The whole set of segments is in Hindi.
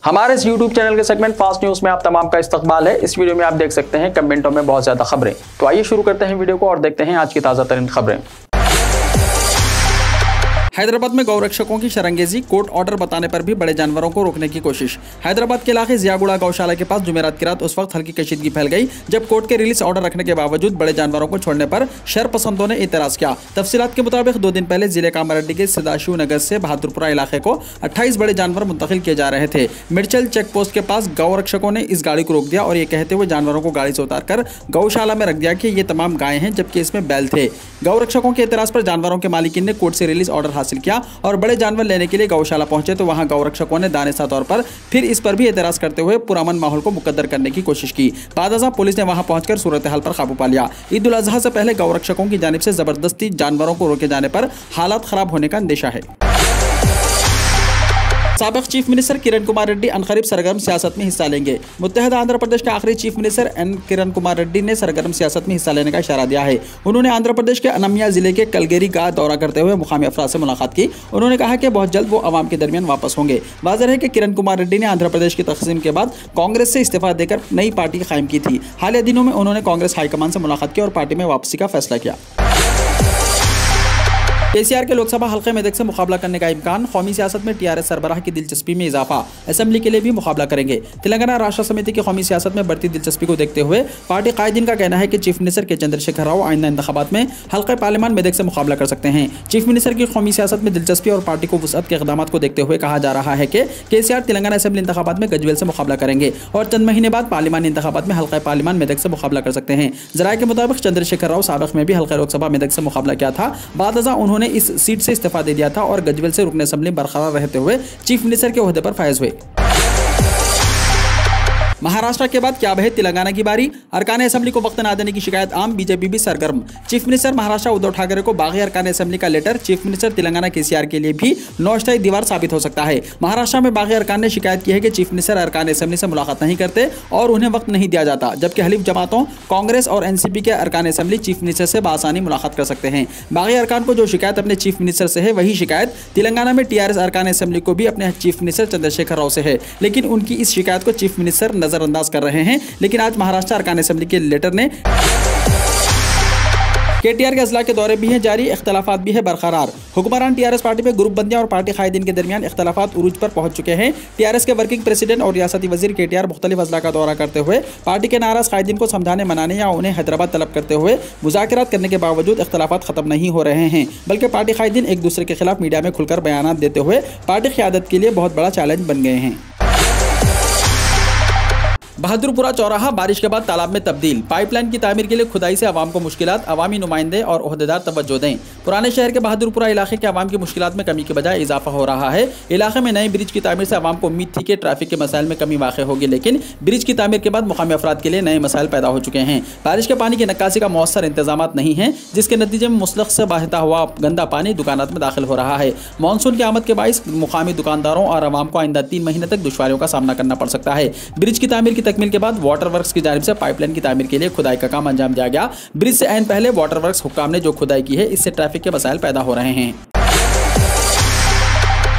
हमारे इस YouTube चैनल के सेगमेंट फास्ट न्यूज में आप तमाम का इस्तकबाल है। इस वीडियो में आप देख सकते हैं कमेंटों में बहुत ज्यादा खबरें। तो आइए शुरू करते हैं वीडियो को और देखते हैं आज की ताजा तरीन खबरें। हैदराबाद में गौरक्षकों की शरंगेजी, कोर्ट ऑर्डर बताने पर भी बड़े जानवरों को रोकने की कोशिश। हैदराबाद के इलाके जियागुड़ा गौशाला के पास जुमेरात की रात उस वक्त हल्की कशीदगी फैल गई जब कोर्ट के रिलीज ऑर्डर रखने के बावजूद बड़े जानवरों को छोड़ने पर शरपसंदों ने इतराज किया। तफसीलात के मुताबिक 2 दिन पहले जिले कामारेड्डी के सदाशिव नगर से बहादुरपुरा इलाके को 28 बड़े जानवर मुंतकिल किए जा रहे थे। मिर्चल चेक पोस्ट के पास गौरक्षकों ने इस गाड़ी को रोक दिया और ये कहते हुए जानवरों को गाड़ी से उतारकर गौशाला में रख दिया कि ये तमाम गायें हैं, जबकि इसमें बैल थे। गौरक्षकों के इतराज पर जानवरों के मालिकिन ने कोर्ट से रिलीज ऑर्डर हासिल किया और बड़े जानवर लेने के लिए गौशाला पहुंचे तो वहां गौरक्षकों ने दानिशा तौर पर फिर इस पर भी एतराज करते हुए पुरअमन माहौल को मुकद्दर करने की कोशिश की। बादशाह पुलिस ने वहां पहुंचकर सूरत हाल पर काबू पा लिया। ईद उल अजहा से पहले गौरक्षकों की जानिब से जबरदस्ती जानवरों को रोके जाने पर हालात खराब होने का अंदेशा है। साबिक चीफ मिनिस्टर किरण कुमार रेड्डी अनकरीब सरगर्म सियासत में हिस्सा लेंगे। मुत्तहदा आंध्र प्रदेश के आखिरी चीफ मिनिस्टर किरण कुमार रेड्डी ने सरगर्म सियासत में हिस्सा लेने का इशारा दिया है। उन्होंने आंध्र प्रदेश के अनमिया जिले के कलगेरी का दौरा करते हुए मुकामी अफराद से मुलाकात की। उन्होंने कहा कि बहुत जल्द वो अवाम के दरमियान वापस होंगे। वाज़ेह है कि किरण कुमार रेड्डी ने आंध्र प्रदेश की तकसीम के बाद कांग्रेस से इस्तीफा देकर नई पार्टी कायम की थी। हालिया दिनों में उन्होंने कांग्रेस हाईकमान से मुलाकात की और पार्टी में वापसी का फैसला किया। केसीआर के लोकसभा हल्के मेदक से मुकाबला करने का इम्कान, कौमी सियासत में टीआरएस सरबराह की दिलचस्पी में इजाफा, असेंबली के लिए भी मुकाबला करेंगे। तेलंगाना राष्ट्र समिति की कौमी सियासत में बढ़ती दिलचस्पी को देखते हुए पार्टी कायदीन का कहना है कि चीफ मिनिस्टर के चंद्रशेखर राव आइंदा इंतखाबात में हल्के पार्लियामान मेदक से मुकाबला कर सकते हैं। चीफ मिनिस्टर की कौमी सियासत में दिलचस्पी और पार्टी को वुसअत के इक़दामात को देखते हुए कहा जा रहा है कि केसीआर तेलंगाना असेंबली इंतखाबात में गजवेल से मुकाबला करेंगे और चंद महीने बाद पार्लियामानी इंतखाबात में हल्का पार्लियामान मेदक से मुकाबला कर सकते हैं। जराये के मुताबिक चंद्रशेखर राव साबिक में भी हल्का लोकसभा मेदक से मुकाबला किया था। बादशाह उन्होंने इस सीट से इस्तीफा दे दिया था और गजवेल से रुकन असेंबली बरकरार रहते हुए चीफ मिनिस्टर के ओहदे पर फायज हुए। महाराष्ट्र के बाद क्या है तेलंगाना की बारी। अरकान असेंबली को वक्त न देने की शिकायत आम, बीजेपी भी सरगर्म। चीफ मिनिस्टर महाराष्ट्र उद्धव ठाकरे को बागी अरकान असेंबली का letter chief minister Telangana KCR के लिए भी नौअस्थायी दीवार साबित हो सकता है। महाराष्ट्र में बागी अरकान ने शिकायत की है कि चीफ मिनिस्टर अरकान असेंबली से मुलाकात नहीं करते और उन्हें वक्त नहीं दिया जाता, जबकि हलीफ जमातों कांग्रेस और एनसीपी के अरकान असेंबली चीफ मिनिस्टर से बआसानी मुलाकात कर सकते हैं। बागी अरकान को जो शिकायत अपने चीफ मिनिस्टर से है वही शिकायत तेलंगाना में टीआरएस अरकान असेंबली को भी अपने चीफ मिनिस्टर चंद्रशेखर राव से है, लेकिन उनकी इस शिकायत को चीफ मिनिस्टर नजरअंदाज कर रहे हैं। लेकिन आज महाराष्ट्र अरकान असेंबली के लेटर ने केटीआर के अजला के दौरे भी हैं जारी, इख्तलाफात भी है बरकरार। हुक्मरान टीआरएस पार्टी में ग्रुप बंदियां और पार्टी कायदीन के दरमियान इख्तलाफात उरूज पर पहुंच चुके हैं। टीआरएस के वर्किंग प्रेसिडेंट और रियासती वजीर केटीआर मुख्तलिफ अजला का दौरा करते हुए पार्टी के नाराज कायदीन को समझाने, मनाने या उन्हें हैदराबाद तलब करते हुए मुज़ाकरात करने के बावजूद इख्तलाफात खत्म नहीं हो रहे हैं, बल्कि पार्टी कायदीन एक दूसरे के खिलाफ मीडिया में खुलकर बयान देते हुए पार्टी क़यादत के लिए बहुत बड़ा चैलेंज बन गए हैं। बहादुरपुरा चौराहा बारिश के बाद तालाब में तब्दील, पाइपलाइन की तामीर के लिए खुदाई से आवाम को मुश्किलात, अवामी नुमाइंदे और ओहदेदार तवज्जो दें। पुराने शहर के बहादुरपुरा इलाके के आवाम की मुश्किलात में कमी के बजाय इजाफा हो रहा है। इलाके में नए ब्रिज की तामीर से आवाम को उम्मीद थी कि ट्रैफिक के मसाइल में कमी वाक़ होगी, लेकिन ब्रिज की तामीर के बाद मुकामी अफराद के लिए नए मसाइल पैदा हो चुके हैं। बारिश के पानी की नक्कासी का मौसर इंतजाम नहीं है, जिसके नतीजे में मुसलक से बहता हुआ गंदा पानी दुकानात में दाखिल हो रहा है। मानसून की आमद के बाइस मुकामी दुकानदारों और आवाम को आइंदा 3 महीने तक दुश्वारियों का सामना करना पड़ सकता है। ब्रिज की तामीर की तकमील के बाद वाटर वर्क्स की जानिब से पाइपलाइन की तामीर के लिए खुदाई का काम अंजाम दिया गया। ब्रिज से ऐन पहले वाटर वर्क्स हुक्काम ने जो खुदाई की है, इससे ट्रैफिक के मसाइल पैदा हो रहे हैं।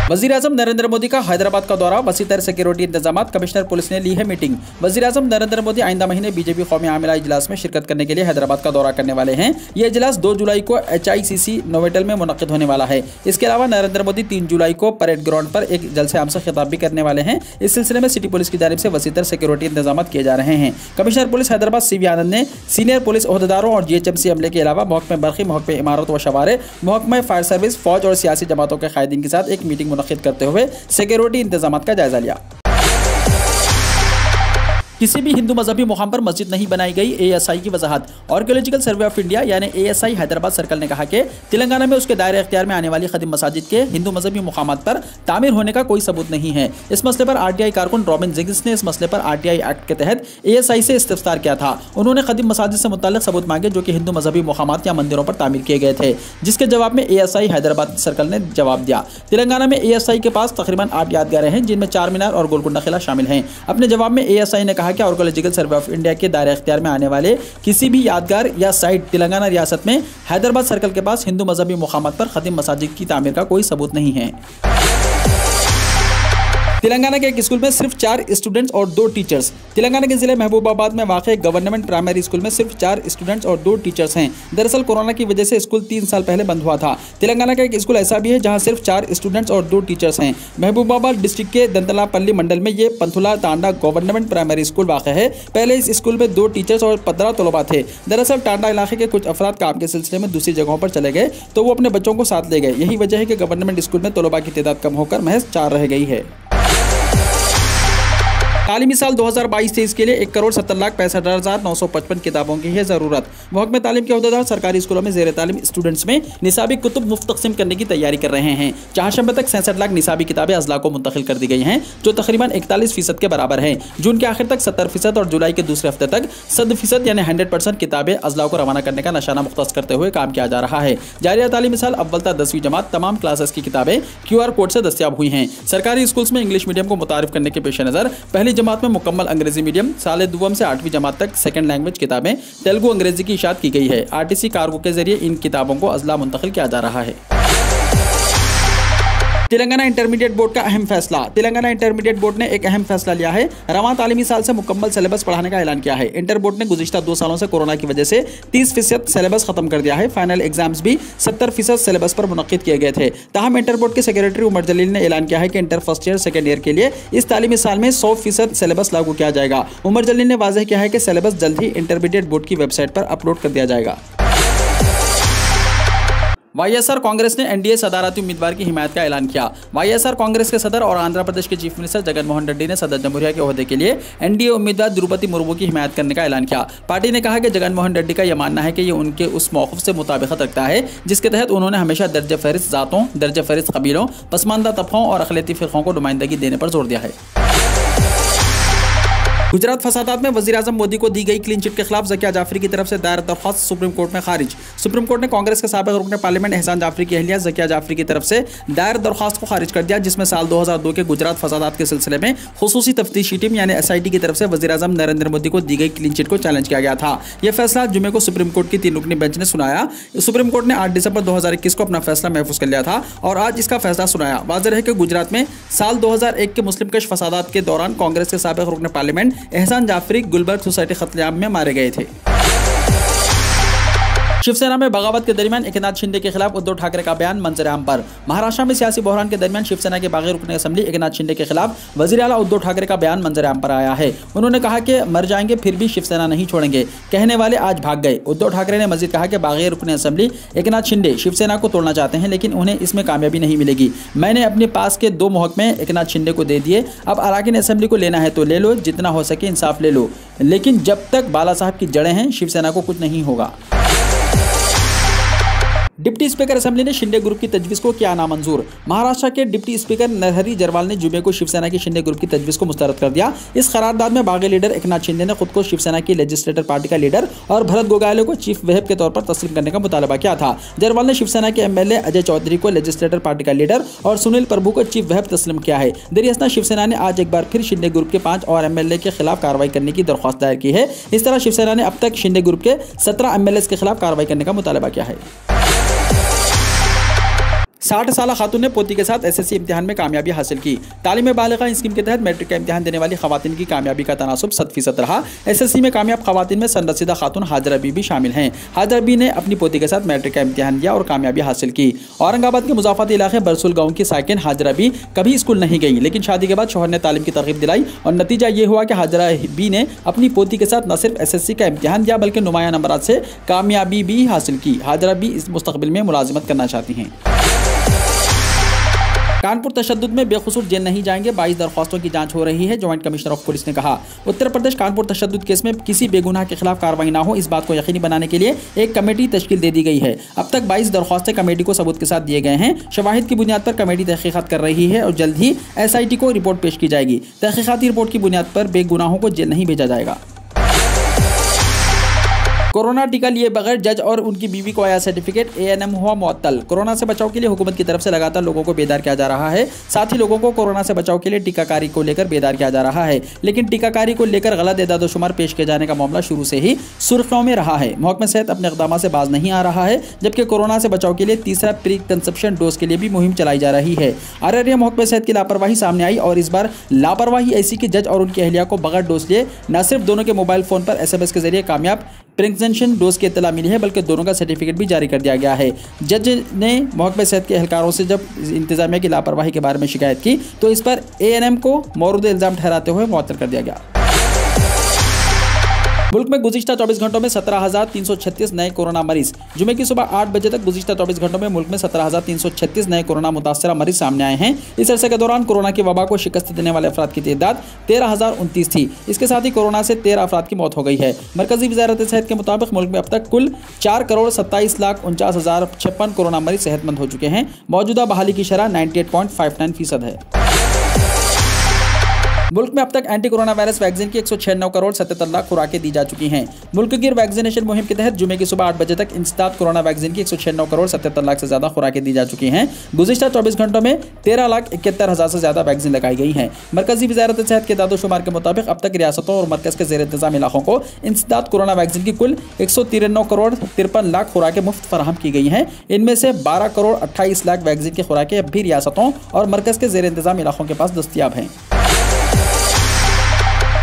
वज़ीर-ए-आज़म नरेंद्र मोदी का हैदराबाद का दौरा, वसीतर सिक्योरिटी इंतजाम, कमिश्नर पुलिस ने ली है मीटिंग। वज़ीर-ए-आज़म नरेंद्र मोदी आइंदा महीने बीजेपी कौमी आमिला इजलास में शिरकत करने के लिए हैदराबाद का दौरा करने वाले हैं। यह इजलास 2 जुलाई को HICC नोवेटल में मुनक्किद होने वाला है। इसके अलावा नरेंद्र मोदी 3 जुलाई को परेड ग्राउंड पर एक जलसे आम से खिताब भी करने वाले हैं। इस सिलसिले में सिटी पुलिस की जानिब से वसीतर सिक्योरिटी इंतजाम किए जा रहे हैं। कमिश्नर पुलिस हैदराबाद CV आनंद ने सीनियर पुलिस ओहदेदारों और GHMC अमले के अलावा महकमे बरक़ी, महकमे इमारत व शवारे, महकमे फायर सर्विस, फौज और सियासी जमातों के कायदीन के साथ एक मीटिंग मुनक्किद करते हुए सिक्योरिटी इंतजामात का जायजा लिया। किसी भी हिंदू मजहबी मुकाम पर मस्जिद नहीं बनाई गई, ASI की वजाहत। आर्कियोलॉजिकल सर्वे ऑफ इंडिया यानी ASI हैदराबाद सर्कल ने कहा कि तेलंगाना में उसके दायरे इख्तियार में आने वाली खदीम मसाजिद के हिंदू मजहबी मुकामात पर तामीर होने का कोई सबूत नहीं है। इस मसले पर RTI कारकुन रॉबिन जिग्स ने इस मसले पर RTI एक्ट के तहत ASI से इस्तिफ्सार किया था। उन्होंने खदीम मसाजिद से मुताल्लिक सबूत मांगे जो कि हिंदू मजहबी मुकामात या मंदिरों पर तामीर किए गए थे, जिसके जवाब में ASI हैदराबाद सर्कल ने जवाब दिया। तेलंगाना में ASI के पास तकरीबन 8 यादगारें हैं, जिनमें 4 मीनार और गोलकुंडा किला शामिल हैं। अपने जवाब में ASI ने कहा कि आर्कियोलॉजिकल सर्वे ऑफ इंडिया के दायरे इख्तियार में आने वाले किसी भी यादगार या साइट तेलंगाना रियासत में हैदराबाद सर्कल के पास हिंदू मजहबी मुकामात पर खदीम मसाजिद की तामीर का कोई सबूत नहीं है। तेलंगाना के एक स्कूल में सिर्फ 4 स्टूडेंट्स और 2 टीचर्स। तेलंगाना के जिले महबूबाबाद में वाक़ गवर्नमेंट प्राइमरी स्कूल में सिर्फ 4 स्टूडेंट्स और 2 टीचर्स हैं। दरअसल कोरोना की वजह से स्कूल 3 साल पहले बंद हुआ था। तेलंगाना का एक स्कूल ऐसा भी है जहां सिर्फ 4 स्टूडेंट्स और 2 टीचर्स हैं। महबूबाबाद डिस्ट्रिक्ट के दंतलापल्ली मंडल में ये पंथुला टांडा गवर्नमेंट प्राइमरी स्कूल वाक़ है। पहले इस स्कूल में 2 टीचर्स और 15 तलबा थे। दरअसल टांडा इलाके के कुछ अफराद काम के सिलसिले में दूसरी जगहों पर चले गए तो वो अपने बच्चों को साथ ले गए। यही वजह है कि गवर्नमेंट स्कूल में तलबा की तादाद कम होकर महज 4 रह गई है। तालीमी साल 2022-23 के लिए 1,70,65,955 किताबों की है ज़रूरत। महकमे तालीम के अहदेदार सरकारी स्कूलों में ज़ेर तालीम स्टूडेंट्स में निसाबी कुतुब मुफ्त तकसीम करने की तैयारी कर रहे हैं। चारशंबे तक 66 लाख निसाबी किताबें अजला को मुंतकिल कर दी गई हैं, जो तकरीबन 41% के बराबर है। जून के आखिर तक 70% और जुलाई के दूसरे हफ्ते तक 100% यानी 100% किताबें अजला को रवाना करने का निशाना मुख्तस करते हुए काम किया जा रहा है। जारी तालीमी साल अव्वल तक 10वीं जमात तमाम क्लासेस की किताबें QR कोड से दस्तियाब हुई हैं। सरकारी स्कूल्स में इंग्लिश मीडियम को मुतारिफ करने के पेश नज़र पहली जमात में मुकम्मल अंग्रेजी मीडियम, साल दुवम से 8वीं जमात तक सेकंड लैंग्वेज किताबें तेलुगु अंग्रेजी की इशात की गई है। RTC कार्गो के जरिए इन किताबों को अजला मुंतकिल किया जा रहा है। तेलंगाना इंटरमीडिएट बोर्ड का अहम फैसला। तेलंगाना इंटरमीडिएट बोर्ड ने एक अहम फैसला लिया है। रवां तालीमी साल से मुकम्मल सिलेबस पढ़ाने का ऐलान किया है। इंटर बोर्ड ने गुज़िश्ता 2 सालों से कोरोना की वजह से 30% सिलेबस खत्म कर दिया है। फाइनल एग्जाम्स भी 70% सिलेबस पर मुनक्किद किए गए थे। ताहम इंटर बोर्ड के सेक्रेटरी उमर जलील ने ऐलान किया है कि inter first year second year के लिए इस तालीमी साल में 100% सिलेबस लागू किया जाएगा। उमर जलील ने वाज़ेह किया है कि सिलेबस जल्द ही इंटरमीडिएट बोर्ड की वेबसाइट पर अपलोड कर दिया जाएगा। YSR कांग्रेस ने NDA सदारती उम्मीदवार की हिमायत का ऐलान किया। YSR कांग्रेस के सदर और आंध्र प्रदेश के चीफ मिनिस्टर जगन मोहन रेड्डी ने सदर जमहूरिया के ओहदे के लिए NDA उम्मीदवार द्रौपदी मुर्मू की हिमायत करने का ऐलान किया। पार्टी ने कहा कि जगन मोहन रेड्डी का यह मानना है कि ये उनके उस मौक़िफ़ से मुताबिकत रखता है जिसके तहत उन्होंने हमेशा दर्ज फहरिस्त ज़ातों, दर्ज फहरिस्त कबीलों, पसमानदा तबकों और अक़लियती फ़िरक़ों को नुमाइंदगी देने पर जोर दिया है। गुजरात फसादात में वज़ीर-ए-आज़म मोदी को दी गई क्लीन चिट के खिलाफ ज़किया जाफरी की तरफ से दायर दरख्वास्त सुप्रीम कोर्ट में खारिज। सुप्रीम कोर्ट ने कांग्रेस के साबिक़ रुकन पार्लियामेंट एहसान जाफरी की अहलिया ज़किया जाफरी की तरफ से दायर दरख्वास्त को खारिज कर दिया, जिसमें साल 2002 के गुजरात फसादात के सिलसिले में खुसूसी तफ्तीशी टीम यानी SIT की तरफ से वज़ीर-ए-आज़म नरेंद्र मोदी को दी गई क्लीन चिट को चैलेंज किया गया था। यह फैसला जुमे को सुप्रीम कोर्ट की 3 रुकनी बेंच ने सुनाया। सुप्रीम कोर्ट ने 8 दिसंबर 2021 को अपना फैसला महफूज कर लिया था और आज इसका फैसला सुनाया। वाज़ेह है कि गुजरात में साल 2001 के मुस्लिम कश फसादात के दौरान कांग्रेस के साबिक़ रुकन पार्लियामेंट एहसान जाफरी गुलबर्ग सोसाइटी कत्लेआम में मारे गए थे। शिवसेना में बगावत के दरमियान एकनाथ शिंदे के खिलाफ उद्धव ठाकरे का बयान मंजर आम पर। महाराष्ट्र में सियासी बहरान के दरमियान शिवसेना के बागी रुकन असेंबली एकनाथ शिंदे के खिलाफ वज़ीर आला उद्धव ठाकरे का बयान मंजर आम पर आया है। उन्होंने कहा कि मर जाएंगे फिर भी शिवसेना नहीं छोड़ेंगे, कहने वाले आज भाग गए। उद्धव ठाकरे ने मजीद कहा कि बागी रुकन असेंबली एकनाथ शिंदे शिवसेना को तोड़ना चाहते हैं, लेकिन उन्हें इसमें कामयाबी नहीं मिलेगी। मैंने अपने पास के 2 महकमे एकनाथ शिंदे को दे दिए, अब अराकीन असेंबली को लेना है तो ले लो, जितना हो सके इंसाफ ले लो, लेकिन जब तक बाला साहब की जड़ें हैं शिवसेना को कुछ नहीं होगा। डिप्टी स्पीकर असेंबली ने शिंदे ग्रुप की तजवीज़ को किया नामंजूर। महाराष्ट्र के डिप्टी स्पीकर नरहरी जरवाल ने जुमे को शिवसेना की शिंदे ग्रुप की तजवीज़ को मुस्तरद कर दिया। इस करारदाद में बागी लीडर एकनाथ शिंदे ने खुद को शिवसेना की लेजिस्लेटर पार्टी का लीडर और भरत गोगाले को चीफ व्हिप के तौर पर तस्लीम करने का मुतालबा किया था। जरवाल ने शिवसेना के MLA अजय चौधरी को लेजिस्लेटर पार्टी का लीडर और सुनील प्रभु को चीफ व्हिप तस्लीम किया है। दरअसल शिवसेना ने आज एक बार फिर शिंदे ग्रुप के 5 और MLA के खिलाफ कार्रवाई करने की दरख्वास्त दायर की है। इस तरह शिवसेना ने अब तक शिंदे ग्रुप के 17 MLA के खिलाफ कार्रवाई करने का मुतालबा किया है। 60 साल खातून ने पोती के साथ SSC इम्तिहान में कामयाबी हासिल की। तालीम बालिगा स्कीम के तहत मैट्रिक का इम्तिहान देने वाली खवातीन की कामयाबी का तनासुब 100% रहा। SSC में कामयाब खवातीन में सनरसीदा खातून हाजरा बी भी शामिल हैं। हाजरा बी ने अपनी पोती के साथ मैट्रिक का इम्तिहान दिया और कामयाबी हासिल की। औरंगाबाद के मुजाफाती इलाके बरसुल गाँव की साकिन हाजरा बी कभी स्कूल नहीं गई, लेकिन शादी के बाद शौहर ने तालीम की तरगीब दिलाई और नतीजा ये हुआ कि हाजरा बी ने अपनी पोती के साथ न सिर्फ SSC का इम्तिहान दिया बल्कि नुमायां नंबरात से कामयाबी भी हासिल की। हाजरा बी इस मुस्तकबिल में मुलाजिमत करना चाहती हैं। कानपुर तशद्दुद में बेखसूस जेल नहीं जाएंगे, 22 दरख्वास्तों की जांच हो रही है, ज्वाइंट कमिश्नर ऑफ पुलिस ने कहा। उत्तर प्रदेश कानपुर तशद्दुद केस में किसी बेगुनाह के खिलाफ कार्रवाई ना हो, इस बात को यकीनी बनाने के लिए एक कमेटी तश्कील दे दी गई है। अब तक 22 दरख्वास्तें कमेटी को सबूत के साथ दिए गए हैं। शवाहिद की बुनियाद पर कमेटी तहकीकात कर रही है और जल्द ही SIT को रिपोर्ट पेश की जाएगी। तहकीकाती रिपोर्ट की बुनियाद पर बेगुनाहों को जेल नहीं भेजा जाएगा। कोरोना टीका लिए बगैर जज और उनकी बीवी को आया सर्टिफिकेट, एएनएम हुआ मुअत्तल। कोरोना से बचाव के लिए हुकूमत की तरफ से लगातार लोगों को बेदार किया जा रहा है। साथ ही लोगों को कोरोना से बचाव के लिए टीकाकारी को लेकर बेदार किया जा रहा है, लेकिन टीकाकारी को लेकर गलत एदाद-ओ-शुमार पेश किए जाने का मामला शुरू से ही सुर्खियों में रहा है। महकमा सेहत अपने इक़दाम से बाज नहीं आ रहा है, जबकि कोरोना से बचाव के लिए तीसरा प्री कंसेप्शन डोज के लिए भी मुहिम चलाई जा रही है। अररिया महकमा सेहत की लापरवाही सामने आई और इस बार लापरवाही ऐसी कि जज और उनकी अहलिया को बगैर डोज लिए न सिर्फ दोनों के मोबाइल फोन पर SMS के जरिए कामयाब प्रिवेंशन डोज की इत्तला मिली है, बल्कि दोनों का सर्टिफिकेट भी जारी कर दिया गया है। जज ने महकमा सेहत के एहलकारों से जब इंतजामिया की लापरवाही के बारे में शिकायत की तो इस पर ANM को मौरूद इल्ज़ाम ठहराते हुए मुअत्तल कर दिया गया। मुल्क में गुज़िश्ता 24 घंटों में 17,336 नए कोरोना मरीज। जुमे की सुबह 8 बजे तक गुज़िश्ता 24 घंटों में मुल्क में 17,336 नए कोरोना मुतासरा मरीज सामने आए हैं। इस अरसे के दौरान कोरोना की वबा को शिकस्त देने वाले अफराद की तादाद 13,029 थी। इसके साथ ही कोरोना से 13 अफराद की मौत हो गई है। मरकजी वज़ारत सेहत के मुताबिक मुल्क में अब तक कुल 4,27,49,056 कोरोना मरीज सेहतमंद हो चुके हैं। मौजूदा बहाली की शरह 98.59% है। मुल्क में अब तक एंटी कोरोना वायरस वैक्सीन की 196 करोड़ 77 लाख खुराकें दी जा चुकी हैं। मुल्क की वैक्सीनेशन मुहिम के तहत जुमे की सुबह 8 बजे तक इंसदाद कोरोना वैक्सीन की 196 करोड़ 77 लाख से ज्यादा खुराकें दी जा चुकी हैं। गुज़िश्ता 24 घंटों में 13,71,000 से ज्यादा वैक्सीन लगाई गई हैं। मरकजी वज़ारत सेहत के दादो-शुमार के मुताबिक अब तक रियासतों और मरकज के ज़ेर इंतज़ाम इलाकों को इंसदाद कोरोना वैक्सीन की कुल 193 करोड़ 53 लाख खुराकें मुफ्त फराहम की गई हैं। इनमें से 12 करोड़ 28 लाख वैक्सीन की खुराकें अब भी रियासतों और मरकज के ज़ेर इंतज़ाम इलाकों के पास दस्तयाब हैं।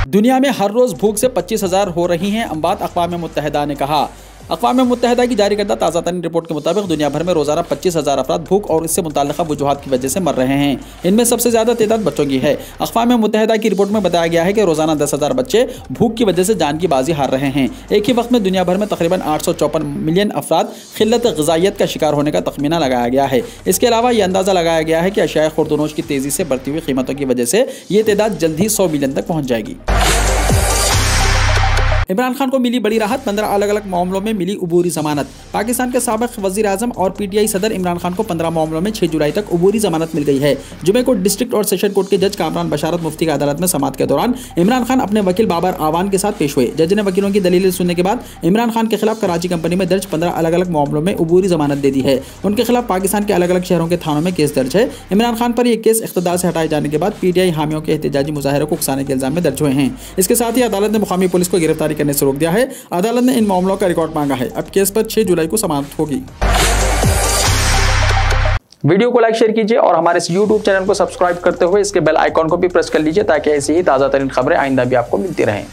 दुनिया में हर रोज़ भूख से 25,000 हो रही हैं अमवात, अक़वाम मुत्तहिदा ने कहा। अक़वाम मुत्तहिदा की जारी करदा ताज़ा तरीन रिपोर्ट के मुताबिक दुनिया भर में रोज़ाना 25,000 अफराद भूख और इससे मुताल्लिक़ा वजूहात की वजह से मर रहे हैं। इनमें सबसे ज़्यादा तादाद बच्चों की है। अक़वाम मुत्तहिदा की रिपोर्ट में बताया गया है कि रोज़ाना 10,000 बच्चे भूख की वजह से जान की बाजी हार रहे हैं। एक ही वक्त में दुनिया भर में तकरीबन 854 मिलियन अफराद क़िल्लत ग़िज़ाइयत का शिकार होने का तखमीना लगाया गया है। इसके अलावा यह अंदाज़ा लगाया गया है कि अशियाए खुर्दनोश की तेज़ी से बढ़ती हुई कीमतों की वजह से ये तादाद जल्द ही 100 मिलियन तक पहुँच जाएगी। इमरान खान को मिली बड़ी राहत, 15 अलग अलग मामलों में मिली अबूरी जमानत। पाकिस्तान के साबिक़ वज़ीर आज़म और PTI सदर इमरान खान को 15 मामलों में 6 जुलाई तक अबूरी जमानत मिल गई है। जुमे को डिस्ट्रिक्ट और सेशन कोर्ट के जज कामरान बशारत मुफ्ती की अदालत में समाअत के दौरान इमरान खान अपने वकील बाबर आवान के साथ पेश हुए। जज ने वकीलों की दलीलें सुनने के बाद इमरान खान के खिलाफ कराची कंपनी में दर्ज 15 अलग अलग मामलों में अबूरी जमानत दे दी है। उनके खिलाफ पाकिस्तान के अलग अलग शहरों के थानों में केस दर्ज है। इमरान खान पर यह केस इख्तिदार से हटाए जाने के बाद PTI हामियों के एहतजाजी मुजाहरों को उकसाने के इल्जाम में दर्ज हुए हैं। इसके साथ ही अदालत ने मुकामी पुलिस को गिरफ्तारी करने से रोक दिया है। अदालत ने इन मामलों का रिकॉर्ड मांगा है। अब केस पर 6 जुलाई को समाप्त होगी। वीडियो को लाइक शेयर कीजिए और हमारे इस YouTube चैनल को सब्सक्राइब करते हुए इसके बेल आइकॉन को भी प्रेस कर लीजिए ताकि ऐसी ही ताज़ा तरीन खबरें आइंदा भी आपको मिलती रहें।